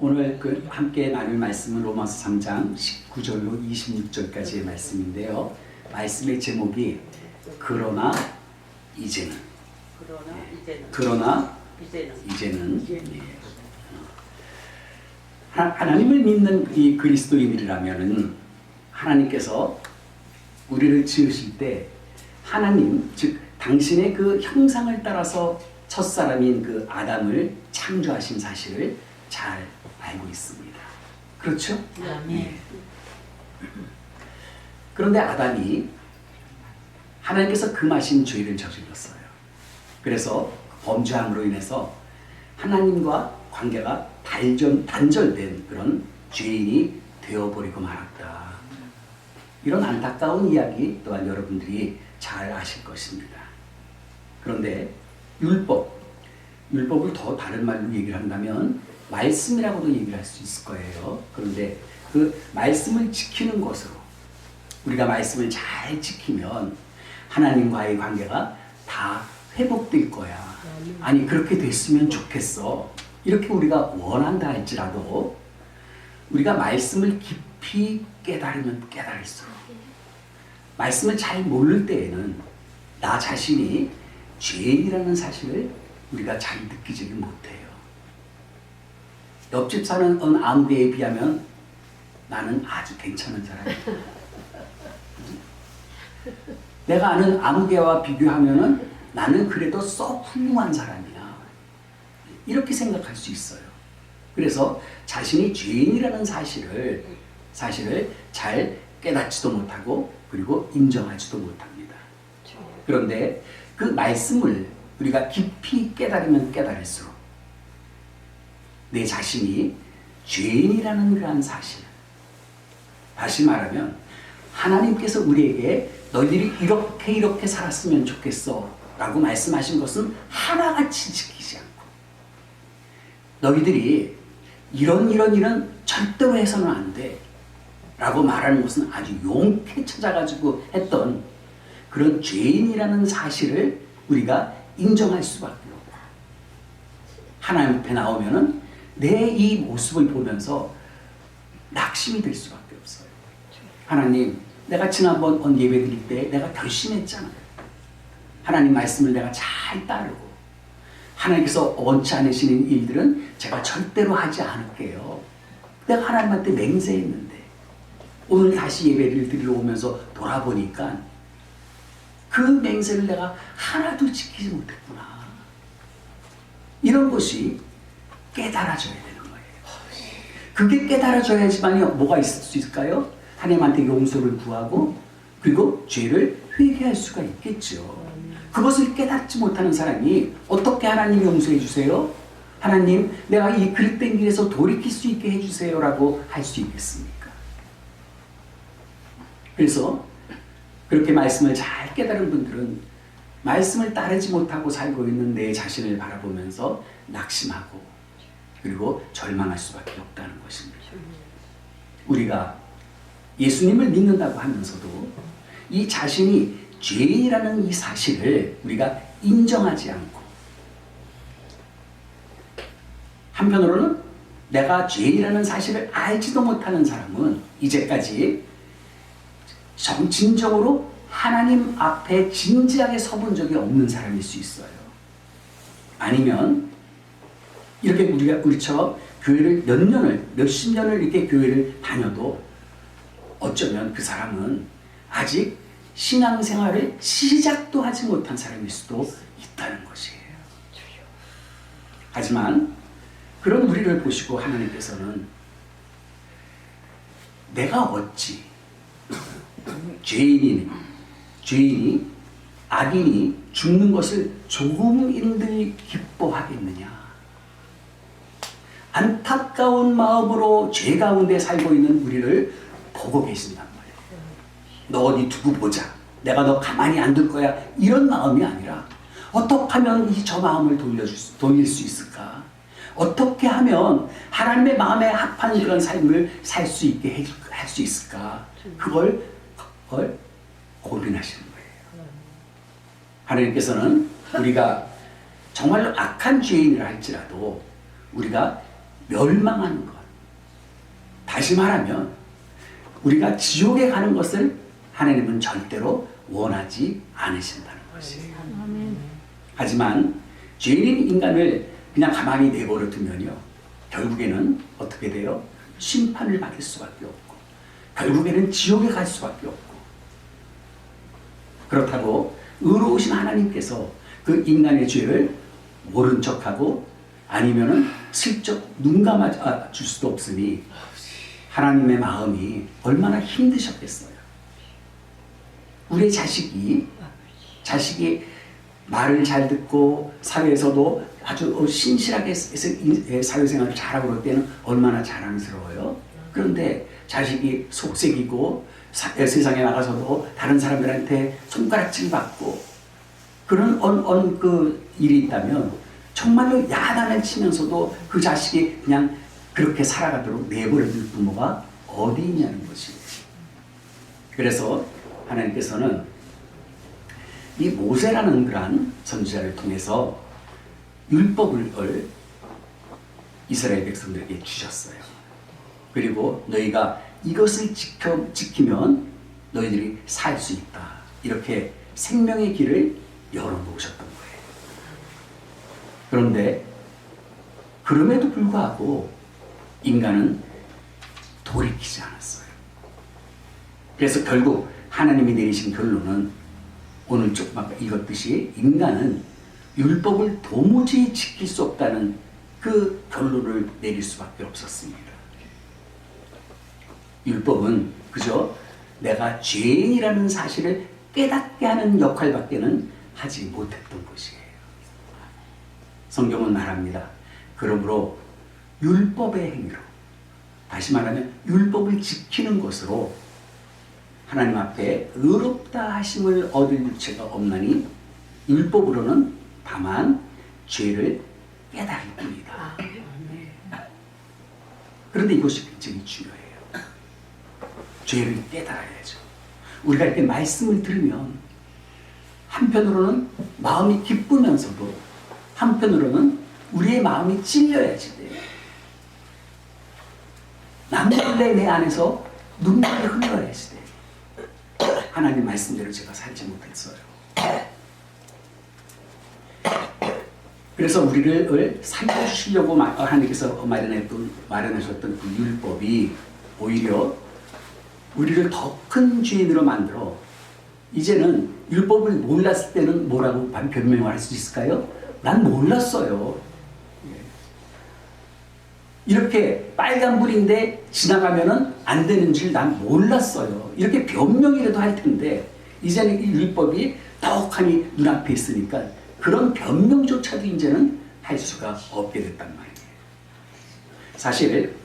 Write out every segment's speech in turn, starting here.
오늘 함께 나눌 말씀은 로마서 3장 19절로 26절까지의 말씀인데요. 말씀의 제목이 그러나 이제는. 그러나 이제는. 예. 하나님을 믿는 이 그리스도인이라면은 하나님께서 우리를 지으실 때 하나님, 즉 당신의 그 형상을 따라서 첫사람인 그 아담을 창조하신 사실을 잘 알고 있습니다. 그렇죠? 네. 그런데 아담이 하나님께서 금하신 죄를 저질렀어요. 그래서 범죄함으로 인해서 하나님과 관계가 단절된 그런 죄인이 되어버리고 말았다. 이런 안타까운 이야기 또한 여러분들이 잘 아실 것입니다. 그런데 율법을 더 다른 말로 얘기를 한다면 말씀이라고도 얘기를 할 수 있을 거예요. 그런데 그 말씀을 지키는 것으로 우리가 말씀을 잘 지키면 하나님과의 관계가 다 회복될 거야. 아니 그렇게 됐으면 좋겠어. 이렇게 우리가 원한다 할지라도 우리가 말씀을 깊이 깨달으면 깨달을수록 말씀을 잘 모를 때에는 나 자신이 죄인이라는 사실을 우리가 잘 느끼지를 못해요. 옆집 사는 아무개에 비하면 나는 아주 괜찮은 사람이야. 내가 아는 아무개와 비교하면은 나는 그래도 썩 훌륭한 사람이야. 이렇게 생각할 수 있어요. 그래서 자신이 죄인이라는 사실을 잘 깨닫지도 못하고 그리고 인정하지도 못합니다. 그런데 그 말씀을 우리가 깊이 깨달으면 깨달을수록 내 자신이 죄인이라는 그러한 사실, 다시 말하면 하나님께서 우리에게 너희들이 이렇게 살았으면 좋겠어 라고 말씀하신 것은 하나같이 지키지 않고 너희들이 이런 절대로 해서는 안 돼 라고 말하는 것은 아주 용케 찾아가지고 했던 그런 죄인이라는 사실을 우리가 인정할 수밖에 없고 하나님 앞에 나오면은 내 이 모습을 보면서 낙심이 될 수밖에 없어요. 하나님, 내가 지난번 예배 드릴 때 내가 결심했잖아요. 하나님 말씀을 내가 잘 따르고 하나님께서 원치 않으시는 일들은 제가 절대로 하지 않을게요. 내가 하나님한테 맹세했는데 오늘 다시 예배를 드리러 오면서 돌아보니까 그 맹세를 내가 하나도 지키지 못했구나. 이런 것이 깨달아져야 되는 거예요. 그게 깨달아져야지만이 뭐가 있을 수 있을까요? 하나님한테 용서를 구하고 그리고 죄를 회개할 수가 있겠죠. 그것을 깨닫지 못하는 사람이 어떻게 하나님 용서해 주세요? 하나님 내가 이 그릇된 길에서 돌이킬 수 있게 해주세요 라고 할 수 있겠습니까? 그래서 그렇게 말씀을 잘 깨달은 분들은 말씀을 따르지 못하고 살고 있는 내 자신을 바라보면서 낙심하고 그리고 절망할 수밖에 없다는 것입니다. 우리가 예수님을 믿는다고 하면서도 이 자신이 죄인이라는 이 사실을 우리가 인정하지 않고 한편으로는 내가 죄인이라는 사실을 알지도 못하는 사람은 이제까지 진정으로 하나님 앞에 진지하게 서본 적이 없는 사람일 수 있어요. 아니면 이렇게 우리처럼 교회를 몇십 년을 이렇게 교회를 다녀도 어쩌면 그 사람은 아직 신앙생활을 시작도 하지 못한 사람일 수도 있다는 것이에요. 하지만 그런 우리를 보시고 하나님께서는 내가 어찌 죄인이 악인이 죽는 것을 조금인들 기뻐하겠느냐. 안타까운 마음으로 죄 가운데 살고 있는 우리를 보고 계신단 말이에요. 너 어디 두고 보자. 내가 너 가만히 안 둘 거야. 이런 마음이 아니라 어떻게 하면 저 마음을 돌릴 수 있을까? 어떻게 하면 하나님의 마음에 합한 그런 삶을 살 수 있게 할 수 있을까? 그걸 고민하시는 거예요. 하나님께서는 우리가 정말로 악한 죄인이라 할지라도 우리가 멸망하는 것. 다시 말하면 우리가 지옥에 가는 것을 하나님은 절대로 원하지 않으신다는 것이에요. 하지만 죄인인 인간을 그냥 가만히 내버려 두면요, 결국에는 어떻게 돼요? 심판을 받을 수밖에 없고, 결국에는 지옥에 갈 수밖에 없고. 그렇다고 의로우신 하나님께서 그 인간의 죄를 모른 척하고 아니면은 슬쩍 눈 감아 줄 수도 없으니 하나님의 마음이 얼마나 힘드셨겠어요. 우리 자식이 말을 잘 듣고 사회에서도 아주 신실하게 사회생활을 잘하고 그럴 때는 얼마나 자랑스러워요. 그런데 자식이 속색이고 세상에 나가서도 다른 사람들한테 손가락질 받고 그런 그 일이 있다면 정말로 야단을 치면서도 그 자식이 그냥 그렇게 살아가도록 내버려둘 부모가 어디 있냐는 것이에요. 그래서 하나님께서는 이 모세라는 그러한 선지자를 통해서 율법을 이스라엘 백성들에게 주셨어요. 그리고 너희가 이것을 지키면 너희들이 살 수 있다. 이렇게 생명의 길을 열어놓으셨던 거예요. 그런데 그럼에도 불구하고 인간은 돌이키지 않았어요. 그래서 결국 하나님이 내리신 결론은 오늘 조금 아까 읽었듯이 인간은 율법을 도무지 지킬 수 없다는 그 결론을 내릴 수밖에 없었습니다. 율법은 그저 내가 죄인이라는 사실을 깨닫게 하는 역할밖에는 하지 못했던 것이에요. 성경은 말합니다. 그러므로 율법의 행위로, 다시 말하면 율법을 지키는 것으로 하나님 앞에 의롭다 하심을 얻을 유체가 없나니 율법으로는 다만 죄를 깨달을 뿐이다. 그런데 이것이 굉장히 중요해요. 죄를 깨달아야죠. 우리가 이렇게 말씀을 들으면 한편으로는 마음이 기쁘면서도 한편으로는 우리의 마음이 찔려야지 돼요. 남몰래 내 안에서 눈물이 흘러야지 돼요. 하나님 말씀대로 제가 살지 못했어요. 그래서 우리를 살려주시려고 하나님께서 마련하셨던 그 율법이 오히려 우리를 더 큰 죄인으로 만들어 이제는 율법을 몰랐을 때는 뭐라고 변명을 할 수 있을까요? 난 몰랐어요. 이렇게 빨간불인데 지나가면은 안 되는 줄 난 몰랐어요. 이렇게 변명이라도 할 텐데 이제는 이 율법이 더욱하니 눈앞에 있으니까 그런 변명조차도 이제는 할 수가 없게 됐단 말이에요. 사실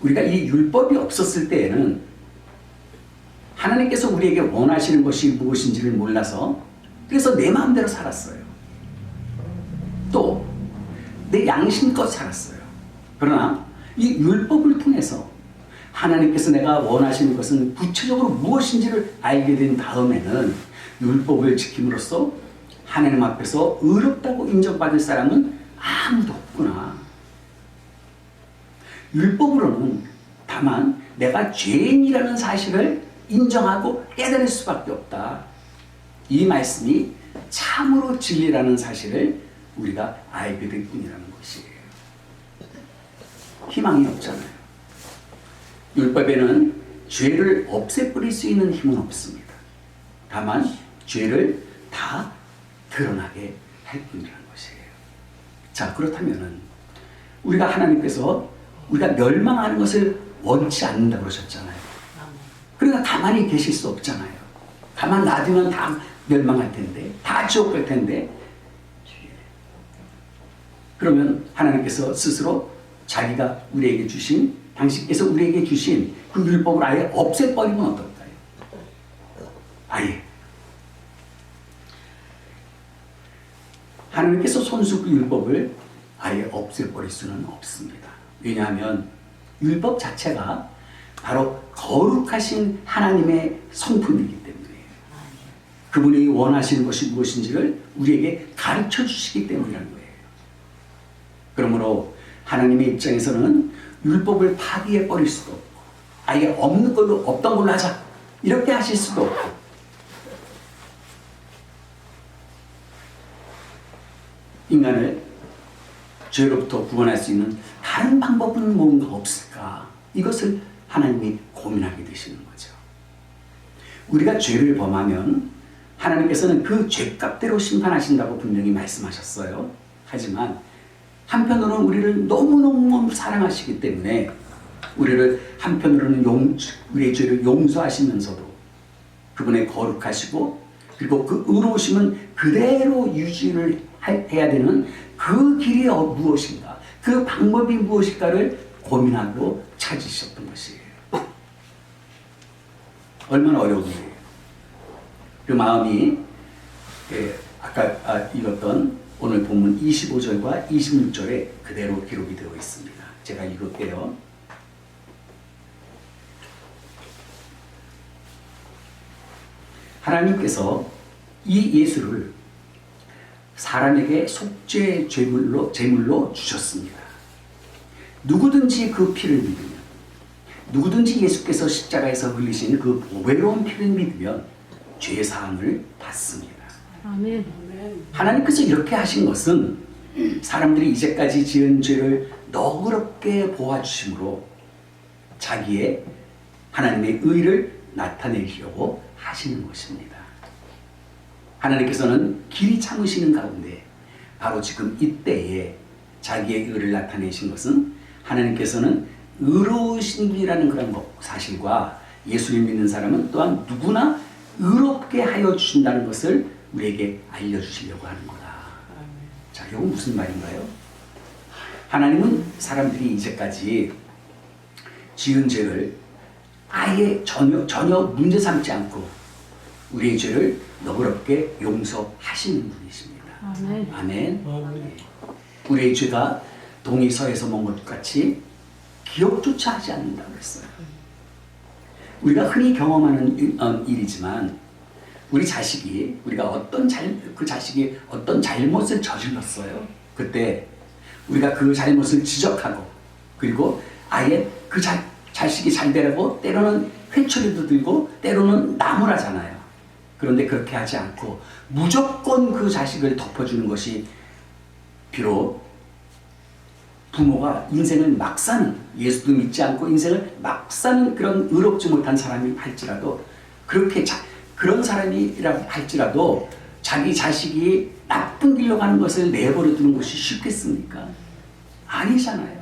우리가 이 율법이 없었을 때에는 하나님께서 우리에게 원하시는 것이 무엇인지를 몰라서 그래서 내 마음대로 살았어요. 또 내 양심껏 살았어요. 그러나 이 율법을 통해서 하나님께서 내가 원하시는 것은 구체적으로 무엇인지를 알게 된 다음에는 율법을 지킴으로써 하나님 앞에서 의롭다고 인정받을 사람은 아무도 없구나. 율법으로는 다만 내가 죄인이라는 사실을 인정하고 깨달을 수밖에 없다. 이 말씀이 참으로 진리라는 사실을 우리가 알게 될 뿐이라는 것이에요. 희망이 없잖아요. 율법에는 죄를 없애버릴 수 있는 힘은 없습니다. 다만 죄를 다 드러나게 할 뿐이라는 것이에요. 자, 그렇다면은 우리가 하나님께서 우리가 멸망하는 것을 원치 않는다고 그러셨잖아요. 그러니까 가만히 계실 수 없잖아요. 가만 놔두면 다 멸망할 텐데, 다 지옥 갈 텐데. 그러면 하나님께서 스스로 자기가 우리에게 주신, 당신께서 우리에게 주신 그 율법을 아예 없애버리면 어떨까요? 아예. 하나님께서 손수 그 율법을 아예 없애버릴 수는 없습니다. 왜냐하면 율법 자체가 바로 거룩하신 하나님의 성품이기 때문이에요. 그분이 원하시는 것이 무엇인지를 우리에게 가르쳐 주시기 때문이라는 거예요. 그러므로 하나님의 입장에서는 율법을 파기해 버릴 수도 없고 아예 없는 걸로 없던 걸로 하자 이렇게 하실 수도 없고 인간을 죄로부터 구원할 수 있는 다른 방법은 뭔가 없을까? 이것을 하나님이 고민하게 되시는 거죠. 우리가 죄를 범하면 하나님께서는 그 죄값대로 심판하신다고 분명히 말씀하셨어요. 하지만 한편으로는 우리를 너무너무 사랑하시기 때문에 우리를 한편으로는 우리의 죄를 용서하시면서도 그분의 거룩하시고 그리고 그 의로우심은 그대로 유지를 해야 되는 그 길이 무엇인가, 그 방법이 무엇일까를 고민하고 찾으셨던 것이에요. 얼마나 어려운 일이에요. 그 마음이 아까 읽었던 오늘 본문 25절과 26절에 그대로 기록이 되어 있습니다. 제가 읽을게요. 하나님께서 이 예수를 사람에게 속죄 제물로 주셨습니다. 누구든지 그 피를 믿으면, 누구든지 예수께서 십자가에서 흘리신 그 보배로운 피를 믿으면 죄사함을 받습니다. 아멘. 하나님께서 이렇게 하신 것은 사람들이 이제까지 지은 죄를 너그럽게 보아주심으로 자기의 하나님의 의를 나타내시려고 하시는 것입니다. 하나님께서는 길이 참으시는 가운데 바로 지금 이때에 자기의 의를 나타내신 것은 하나님께서는 의로우신 분이라는 그런 사실과 예수를 믿는 사람은 또한 누구나 의롭게 하여 주신다는 것을 우리에게 알려주시려고 하는 거다. 자, 이건 무슨 말인가요? 하나님은 사람들이 이제까지 지은 죄를 아예 전혀 문제 삼지 않고 우리의 죄를 너그럽게 용서하시는 분이십니다. 아멘. 아멘. 우리의 죄가 동이 서에서 먼 것 같이 기억조차 하지 않는다고 했어요. 우리가 흔히 경험하는 일이지만 우리가 그 자식이 어떤 잘못을 저질렀어요. 그때 우리가 그 잘못을 지적하고 그리고 아예 그 자식이 잘 되라고 때로는 회초리도 들고 때로는 나무라잖아요. 그런데 그렇게 하지 않고 무조건 그 자식을 덮어주는 것이 비록 부모가 인생을 막 사는, 예수도 믿지 않고 인생을 막 사는 그런 의롭지 못한 사람이 할지라도 그런 사람이라 할지라도 자기 자식이 나쁜 길로 가는 것을 내버려 두는 것이 쉽겠습니까? 아니잖아요.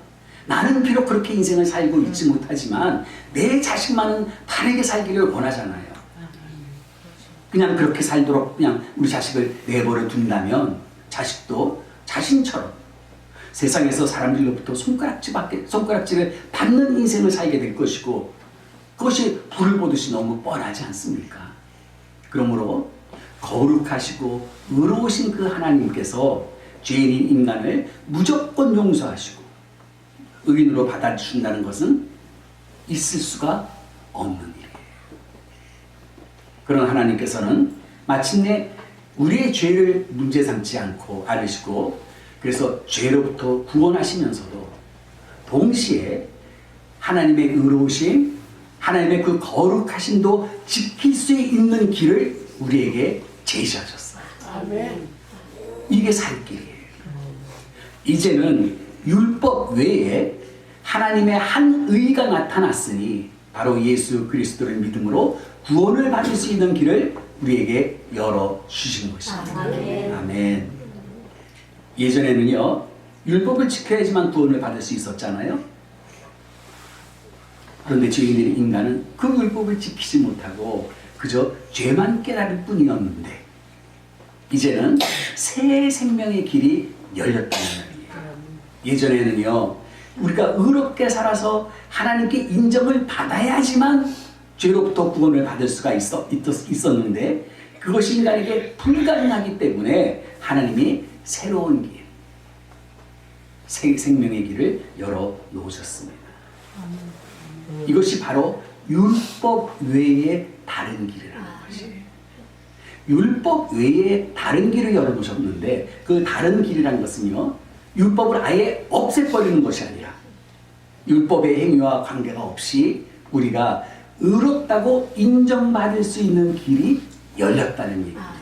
나는 비록 그렇게 인생을 살고 있지 못하지만 내 자식만은 바르게 살기를 원하잖아요. 그냥 그렇게 살도록 그냥 우리 자식을 내버려 둔다면 자식도 자신처럼 세상에서 사람들로부터 손가락질을 받는 인생을 살게 될 것이고 그것이 불을 보듯이 너무 뻔하지 않습니까? 그러므로 거룩하시고 의로우신 그 하나님께서 죄인인 인간을 무조건 용서하시고 의인으로 받아주신다는 것은 있을 수가 없는 일이에요. 그런 하나님께서는 마침내 우리의 죄를 문제 삼지 않고 앓으시고 그래서 죄로부터 구원하시면서도 동시에 하나님의 의로우심, 하나님의 그 거룩하심도 지킬 수 있는 길을 우리에게 제시하셨어요. 아멘. 이게 살 길이에요. 이제는 율법 외에 하나님의 한 의가 나타났으니 바로 예수 그리스도를 믿음으로 구원을 받을 수 있는 길을 우리에게 열어주신 것입니다. 아멘. 아멘. 예전에는요, 율법을 지켜야지만 구원을 받을 수 있었잖아요. 그런데 죄인인 인간은 그 율법을 지키지 못하고 그저 죄만 깨달을 뿐이었는데 이제는 새 생명의 길이 열렸다는 말이에요. 예전에는요, 우리가 의롭게 살아서 하나님께 인정을 받아야지만 죄로부터 구원을 받을 수가 있었는데 그것이 인간에게 불가능하기 때문에 하나님이 새로운 길, 새 생명의 길을 열어놓으셨습니다. 이것이 바로 율법 외에 다른 길이라는 것이에요. 율법 외에 다른 길을 열어놓으셨는데 그 다른 길이라는 것은요, 율법을 아예 없애버리는 것이 아니라 율법의 행위와 관계가 없이 우리가 의롭다고 인정받을 수 있는 길이 열렸다는 얘기입니다.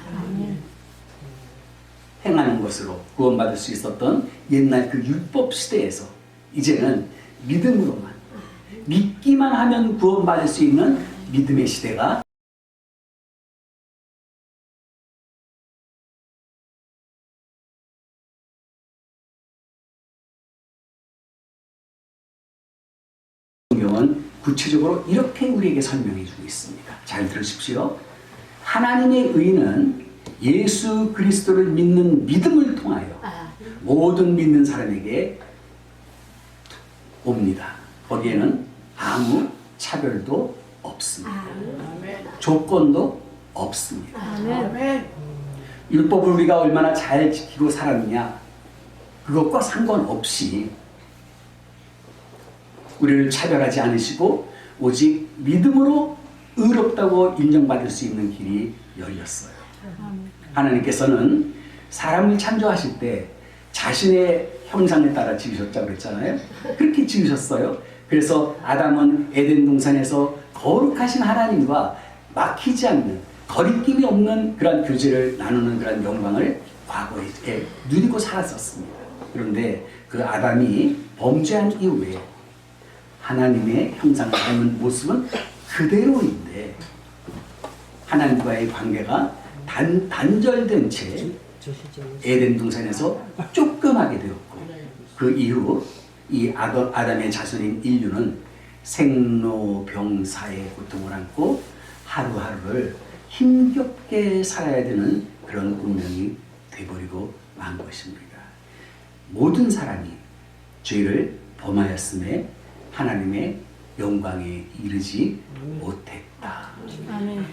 행하는 것으로 구원받을 수 있었던 옛날 그 율법 시대에서 이제는 믿음으로만, 믿기만 하면 구원받을 수 있는 믿음의 시대가 성경은 구체적으로 이렇게 우리에게 설명해 주고 있습니다. 잘 들으십시오. 하나님의 의는 예수 그리스도를 믿는 믿음을 통하여 모든 믿는 사람에게 옵니다. 거기에는 아무 차별도 없습니다. 조건도 없습니다. 율법을 우리가 얼마나 잘 지키고 살았느냐, 그것과 상관없이 우리를 차별하지 않으시고 오직 믿음으로 의롭다고 인정받을 수 있는 길이 열렸어요. 하나님께서는 사람을 창조하실 때 자신의 형상에 따라 지으셨다고 그랬잖아요. 그렇게 지으셨어요. 그래서 아담은 에덴 동산에서 거룩하신 하나님과 막히지 않는, 거리낌이 없는 그런 교제를 나누는 그런 영광을 과거에 누리고 살았었습니다. 그런데 그 아담이 범죄한 이후에 하나님의 형상을 닮은 모습은 그대로인데 하나님과의 관계가 단절된 채 에덴 동산에서 쫓겨나게 되었고, 그 이후 이 아담의 자손인 인류는 생로병사의 고통을 안고 하루하루를 힘겹게 살아야 되는 그런 운명이 되어버리고 만 것입니다. 모든 사람이 죄를 범하였음에 하나님의 영광에 이르지 못했다. 아멘.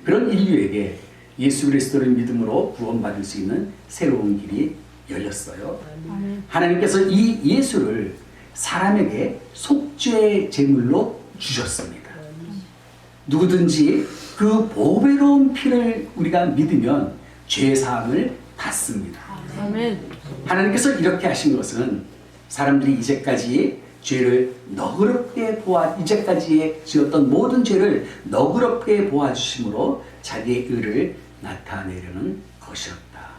그런 인류에게 예수 그리스도를 믿음으로 구원받을 수 있는 새로운 길이 열렸어요. 아멘. 하나님께서 이 예수를 사람에게 속죄의 제물로 주셨습니다. 누구든지 그 보배로운 피를 우리가 믿으면 죄사함을 받습니다. 아멘. 하나님께서 이렇게 하신 것은 사람들이 이제까지 죄를 너그럽게 이제까지 지었던 모든 죄를 너그럽게 보아주심으로 자기의 의를 나타내려는 것이었다.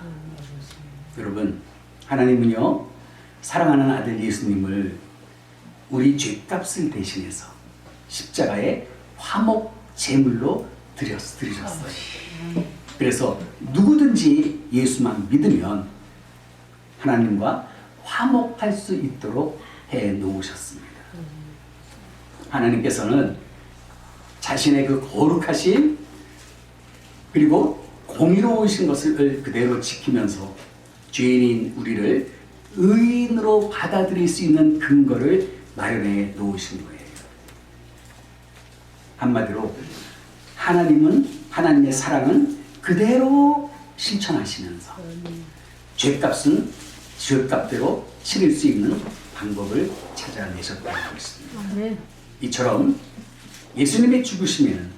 여러분, 하나님은요, 사랑하는 아들 예수님을 우리 죄값을 대신해서 십자가에 화목 제물로 드리셨어요. 그래서 누구든지 예수만 믿으면 하나님과 화목할 수 있도록 해 놓으셨습니다. 하나님께서는 자신의 그 거룩하신 그리고 공의로우신 것을 그대로 지키면서 죄인인 우리를 의인으로 받아들일 수 있는 근거를 마련해 놓으신 거예요. 한마디로 하나님의 사랑은 그대로 실천하시면서 죄값대로 치를 수 있는 방법을 찾아내셨다는 것입니다. 아멘. 이처럼 예수님의 죽으심에는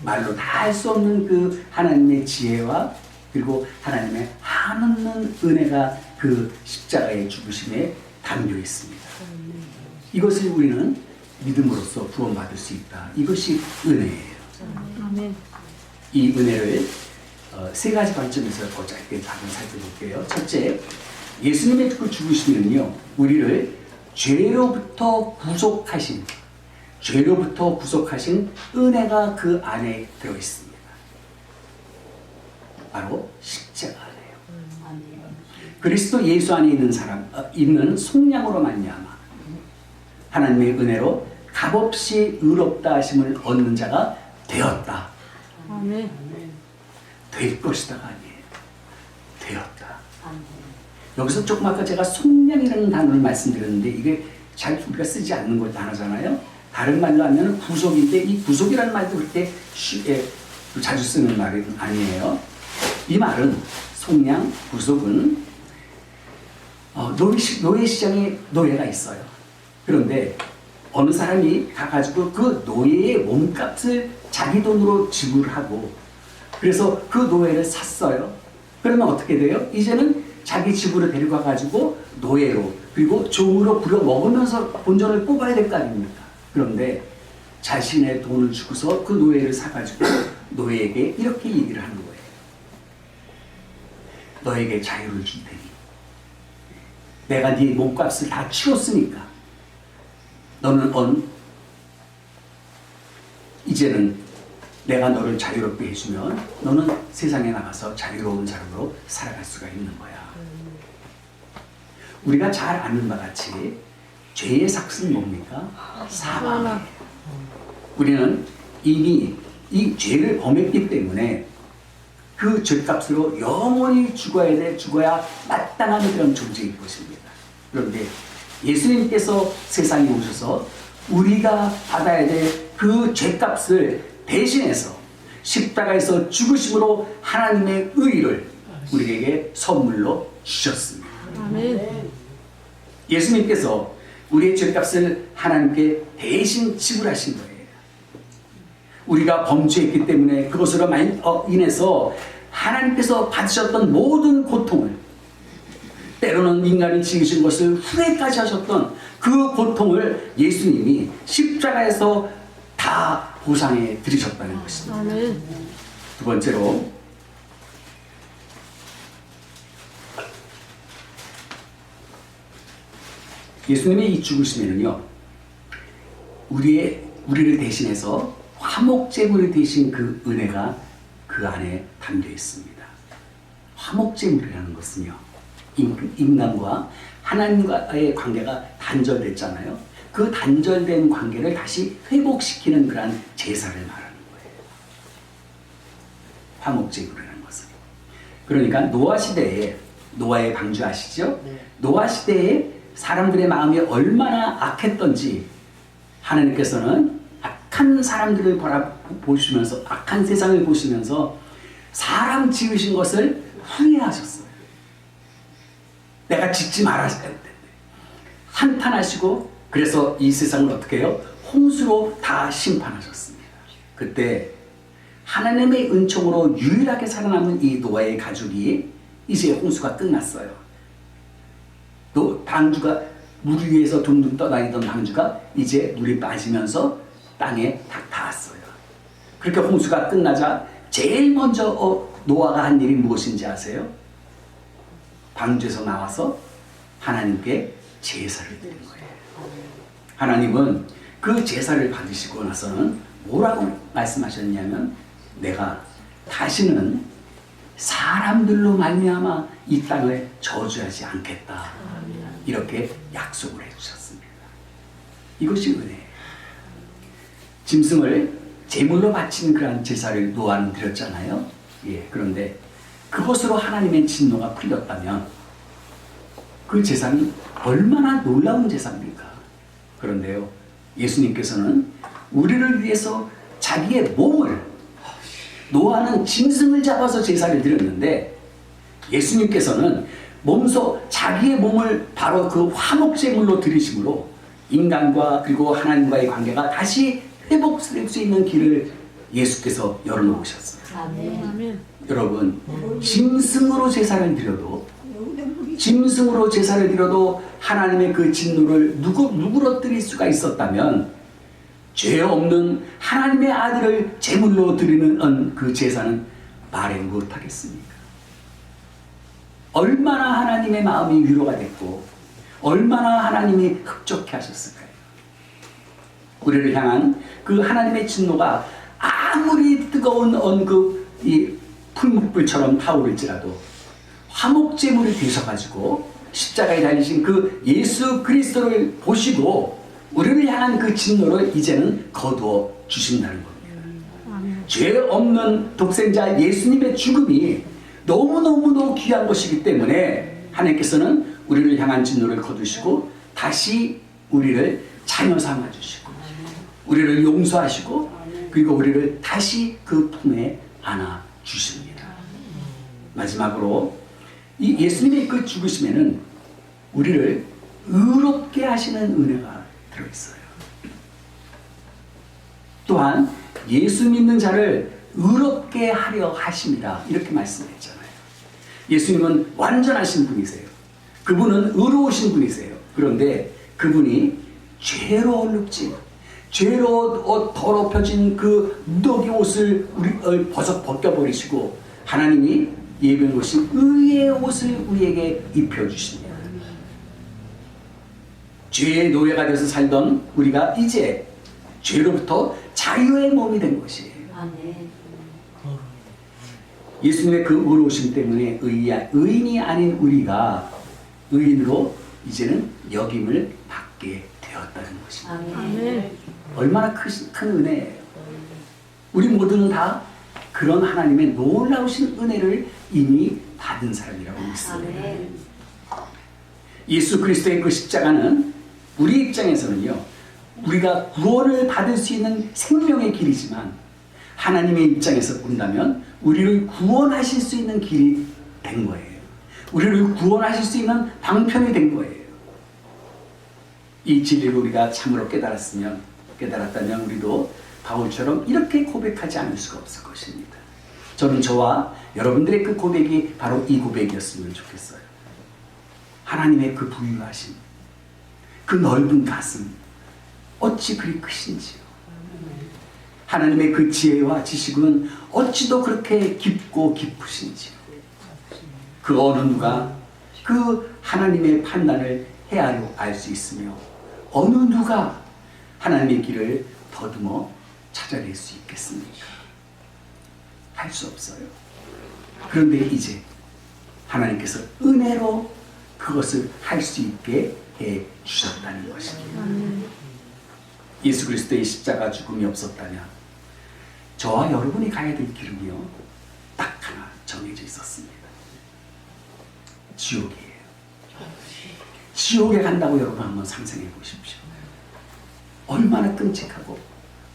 말로 다 할 수 없는 그 하나님의 지혜와 그리고 하나님의 한없는 은혜가 그 십자가의 죽으심에 담겨 있습니다. 이것을 우리는 믿음으로써 구원받을 수 있다. 이것이 은혜예요. 아멘. 이 은혜를 세 가지 관점에서 더 짧게 한번 살펴볼게요. 첫째, 예수님의 그 죽으심은요, 우리를 죄로부터 구속하신 은혜가 그 안에 들어 있습니다. 바로 십자가 안에요. 그리스도 예수 안에 있는 속량으로 말미암아 하나님의 은혜로 값없이 의롭다 하심을 얻는 자가 되었다. 아멘. 될 것이다가 아니에요. 되었다. 여기서 조금 아까 제가 속량이라는 단어를 말씀드렸는데 이게 잘 우리가 쓰지 않는 것 단어잖아요. 다른 말로 하면 구속인데 이 구속이라는 말도 그렇게 쉽게 자주 쓰는 말은 아니에요. 이 말은 속량, 구속은 노예 시장에 노예가 있어요. 그런데 어느 사람이 가가지고 그 노예의 몸값을 자기 돈으로 지불하고 그래서 그 노예를 샀어요. 그러면 어떻게 돼요? 이제는 자기 집으로 데리고 가가지고 노예로 그리고 종으로 부려 먹으면서 본전을 뽑아야 될 거 아닙니까? 그런데 자신의 돈을 주고서 그 노예를 사가지고 노예에게 이렇게 얘기를 하는 거예요. 너에게 자유를 줄 테니 내가 네 몸값을 다 치렀으니까 너는 이제는 내가 너를 자유롭게 해주면 너는 세상에 나가서 자유로운 사람으로 살아갈 수가 있는 거야. 우리가 잘 아는 바와 같이 죄의 삭은 뭡니까? 사망이에요. 우리는 이미 이 죄를 범했기 때문에 그 죄값으로 영원히 죽어야 마땅한 그런 존재일 것입니다. 그런데 예수님께서 세상에 오셔서 우리가 받아야 될 그 죄값을 대신해서 십자가에서 죽으심으로 하나님의 의를 우리에게 선물로 주셨습니다. 아멘. 예수님께서 우리의 죄값을 하나님께 대신 지불하신 거예요. 우리가 범죄했기 때문에 그것으로 인해서 하나님께서 받으셨던 모든 고통을, 때로는 인간이 지으신 것을 후회까지 하셨던 그 고통을 예수님이 십자가에서 다 보상해 드리셨다는 것입니다. 아멘. 두 번째로 예수님의 이 죽으심에는요, 우리를 대신해서 화목제물이 되신 그 은혜가 그 안에 담겨 있습니다. 화목제물이라는 것은요, 인간과 하나님과의 관계가 단절됐잖아요. 그 단절된 관계를 다시 회복시키는 그러한 제사를 말하는 거예요. 화목제물이라는 것은. 그러니까 노아 시대에, 노아의 방주 아시죠? 네. 노아 시대에 사람들의 마음이 얼마나 악했던지 하나님께서는 악한 사람들을 보시면서, 악한 세상을 보시면서 사람 지으신 것을 후회하셨어요. 내가 짓지 말았어야 했는데. 한탄하시고, 그래서 이 세상을 어떻게 해요? 홍수로 다 심판하셨습니다. 그때 하나님의 은총으로 유일하게 살아남은 이 노아의 가족이 이제 홍수가 끝났어요. 또 방주가 물 위에서 둥둥 떠다니던 방주가 이제 물이 빠지면서 땅에 딱 닿았어요. 그렇게 홍수가 끝나자 제일 먼저 노아가 한 일이 무엇인지 아세요? 방주에서 나와서 하나님께 제사를 드린 거예요. 하나님은 그 제사를 받으시고 나서는 뭐라고 말씀하셨냐면, 내가 다시는 사람들로 말미암아 이 땅을 저주하지 않겠다, 이렇게 약속을 해주셨습니다. 이것이 은혜예요. 짐승을 제물로 바친 그러한 제사를 노아는 드렸잖아요. 예, 그런데 그것으로 하나님의 진노가 풀렸다면 그 제사는 얼마나 놀라운 제사입니까? 그런데요, 예수님께서는 우리를 위해서 자기의 몸을, 노아는 짐승을 잡아서 제사를 드렸는데 예수님께서는 몸소 자기의 몸을 바로 그 화목제물로 드리심으로 인간과 그리고 하나님과의 관계가 다시 회복될 수 있는 길을 예수께서 열어놓으셨어요. 아멘. 여러분, 짐승으로 제사를 드려도 하나님의 그 진노를 누그러뜨릴 수가 있었다면 죄 없는 하나님의 아들을 제물로 드리는 그 제사는 말해 못하겠습니까? 얼마나 하나님의 마음이 위로가 됐고 얼마나 하나님이 흡족해 하셨을까요? 우리를 향한 그 하나님의 진노가 아무리 뜨거운 이 풀무불처럼 타오를지라도 화목제물이 되셔가지고 십자가에 달리신 그 예수 그리스도를 보시고 우리를 향한 그 진노를 이제는 거두어 주신다는 겁니다. 죄 없는 독생자 예수님의 죽음이 너무너무도 귀한 것이기 때문에 하나님께서는 우리를 향한 진노를 거두시고 다시 우리를 자녀 삼아주시고 우리를 용서하시고 그리고 우리를 다시 그 품에 안아주십니다. 마지막으로 이 예수님의 그 죽으심에는 우리를 의롭게 하시는 은혜가 들어있어요. 또한 예수 믿는 자를 의롭게 하려 하심이라 이렇게 말씀했잖아요. 예수님은 완전하신 분이세요. 그분은 의로우신 분이세요. 그런데 그분이 죄로 얼룩진, 죄로 더럽혀진 그 무더기 옷을 벗겨버리시고 하나님이 예비하신 의의 옷을 우리에게 입혀주십니다. 죄의 노예가 돼서 살던 우리가 이제 죄로부터 자유의 몸이 된 것이에요. 예수님의 그 의로우심 때문에 의인이 아닌 우리가 의인으로 이제는 역임을 받게 되었다는 것입니다. 아멘. 얼마나 큰 은혜예요. 우리 모두는 다 그런 하나님의 놀라우신 은혜를 이미 받은 사람이라고 믿습니다. 예수 그리스도의 그 십자가는 우리 입장에서는요, 우리가 구원을 받을 수 있는 생명의 길이지만 하나님의 입장에서 본다면 우리를 구원하실 수 있는 길이 된 거예요. 우리를 구원하실 수 있는 방편이 된 거예요. 이 진리를 우리가 참으로 깨달았다면 우리도 바울처럼 이렇게 고백하지 않을 수가 없을 것입니다. 저는 저와 여러분들의 그 고백이 바로 이 고백이었으면 좋겠어요. 하나님의 그 부유하심, 그 넓은 가슴, 어찌 그리 크신지요. 하나님의 그 지혜와 지식은 어찌도 그렇게 깊고 깊으신지요. 그 어느 누가 그 하나님의 판단을 헤아려 알 수 있으며 어느 누가 하나님의 길을 더듬어 찾아낼 수 있겠습니까? 할 수 없어요. 그런데 이제 하나님께서 은혜로 그것을 할 수 있게 해 주셨다는 것입니다. 예수 그리스도의 십자가 죽음이 없었다면 저와 여러분이 가야 될 길은요, 딱 하나 정해져 있었습니다. 지옥이에요. 지옥에 간다고 여러분 한번 상상해 보십시오. 얼마나 끔찍하고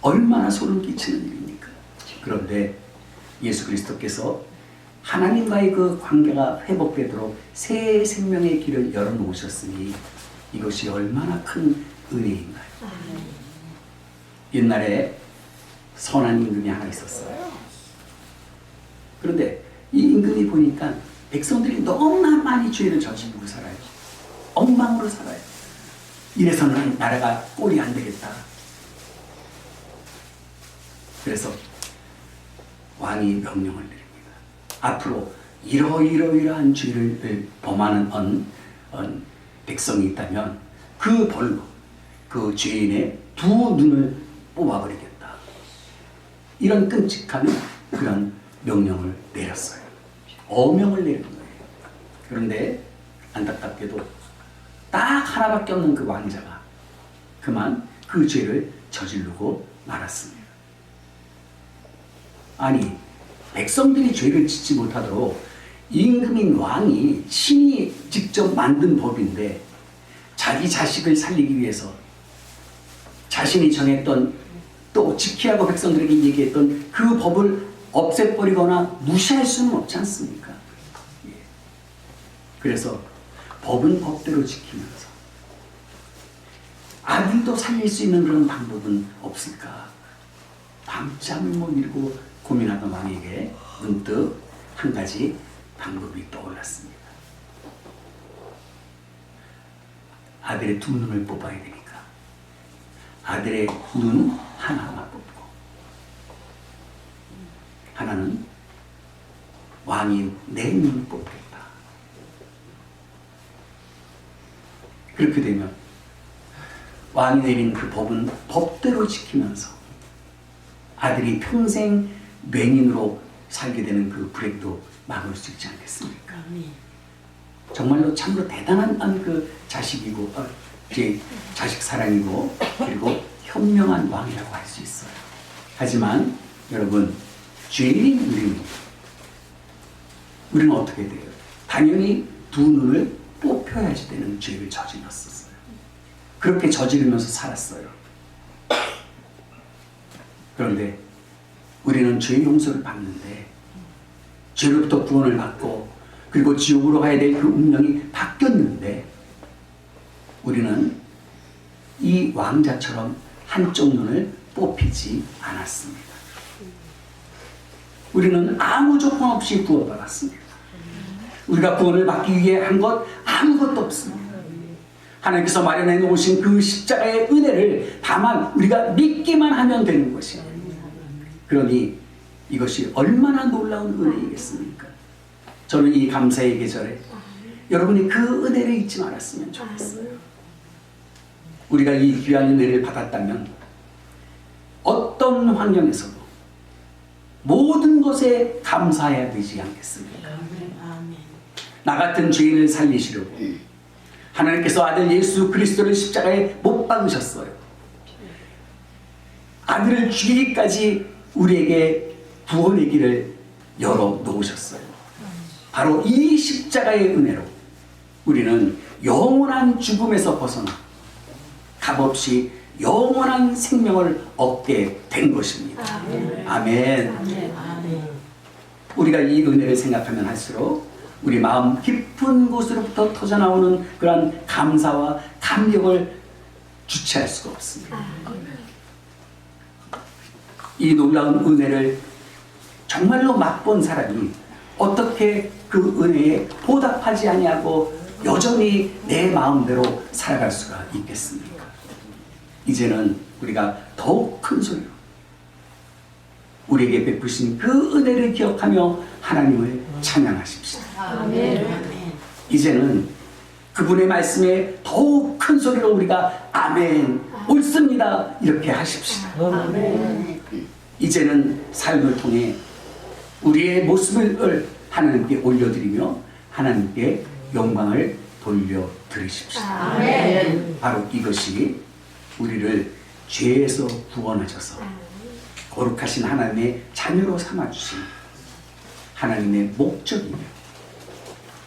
얼마나 소름 끼치는 일입니까? 그런데 예수 그리스도께서 하나님과의 그 관계가 회복되도록 새 생명의 길을 열어놓으셨으니 이것이 얼마나 큰 은혜인가요? 옛날에 선한 임금이 하나 있었어요. 그런데 이 임금이 보니까 백성들이 너무나 많이 죄를 저지르고 살아요. 엉망으로 살아요. 이래서는 나라가 꼴이 안 되겠다. 그래서 왕이 명령을 내립니다. 앞으로 이러이러이러한 죄를 범하는 백성이 있다면 그 벌로 그 죄인의 두 눈을 뽑아버리겠다. 이런 끔찍한 그런 명령을 내렸어요. 어명을 내린 거예요. 그런데 안타깝게도 딱 하나밖에 없는 그 왕자가 그만 그 죄를 저지르고 말았습니다. 아니, 백성들이 죄를 짓지 못하도록 임금인 왕이 친히 직접 만든 법인데 자기 자식을 살리기 위해서 자신이 정했던 또 지키라고 백성들에게 얘기했던 그 법을 없애버리거나 무시할 수는 없지 않습니까? 예. 그래서 법은 법대로 지키면서 아들도 살릴 수 있는 그런 방법은 없을까? 밤잠을 못 이루고 고민하던 왕에게 문득 한 가지 방법이 떠올랐습니다. 아들의 두 눈을 뽑아야 되니까 아들의 눈 하나만 뽑고 하나는 왕이 내 눈을 뽑겠다. 그렇게 되면 왕이 내린 그 법은 법대로 지키면서 아들이 평생 맹인으로 살게 되는 그 불행도 막을 수 있지 않겠습니까? 정말로 참으로 대단한 그 자식이고 제 자식 사랑이고 그리고 현명한 왕이라고 할 수 있어요. 하지만 여러분, 죄인인 우리는 어떻게 돼요? 당연히 두 눈을 뽑혀야지 되는 죄를 저질렀었어요. 그렇게 저지르면서 살았어요. 그런데 우리는 죄의 용서를 받는데 죄로부터 구원을 받고 그리고 지옥으로 가야 될 그 운명이 바뀌었는데 우리는 이 왕자처럼 한쪽 눈을 뽑히지 않았습니다. 우리는 아무 조건 없이 구원받았습니다. 우리가 구원을 받기 위해 한 것 아무것도 없습니다. 하나님께서 마련해 놓으신 그 십자가의 은혜를 다만 우리가 믿기만 하면 되는 것입니다. 그러니 이것이 얼마나 놀라운 은혜이겠습니까? 저는 이 감사의 계절에 여러분이 그 은혜를 잊지 말았으면 좋겠어요. 우리가 이 귀한 은혜를 받았다면 어떤 환경에서도 모든 것에 감사해야 되지 않겠습니까? 나 같은 죄인을 살리시려고 하나님께서 아들 예수 그리스도를 십자가에 못 박으셨어요. 아들을 죽이기까지 우리에게 구원의 길을 열어 놓으셨어요. 바로 이 십자가의 은혜로 우리는 영원한 죽음에서 벗어나 값없이 영원한 생명을 얻게 된 것입니다. 아멘. 우리가 이 은혜를 생각하면 할수록 우리 마음 깊은 곳으로부터 터져나오는 그런 감사와 감격을 주체할 수가 없습니다. 이 놀라운 은혜를 정말로 맛본 사람이 어떻게 그 은혜에 보답하지 아니하고 여전히 내 마음대로 살아갈 수가 있겠습니까? 이제는 우리가 더욱 큰 소리로 우리에게 베푸신 그 은혜를 기억하며 하나님을 찬양하십시다. 이제는 그분의 말씀에 더욱 큰 소리로 우리가 아멘, 옳습니다 이렇게 하십시다. 이제는 삶을 통해 우리의 모습을 하나님께 올려드리며 하나님께 영광을 돌려드리십시오. 바로 이것이 우리를 죄에서 구원하셔서 거룩하신 하나님의 자녀로 삼아주신 하나님의 목적이며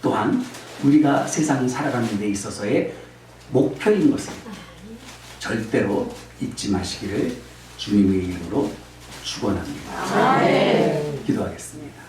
또한 우리가 세상 살아가는 데 있어서의 목표인 것을 절대로 잊지 마시기를 주님의 이름으로 축원합니다. 기도하겠습니다.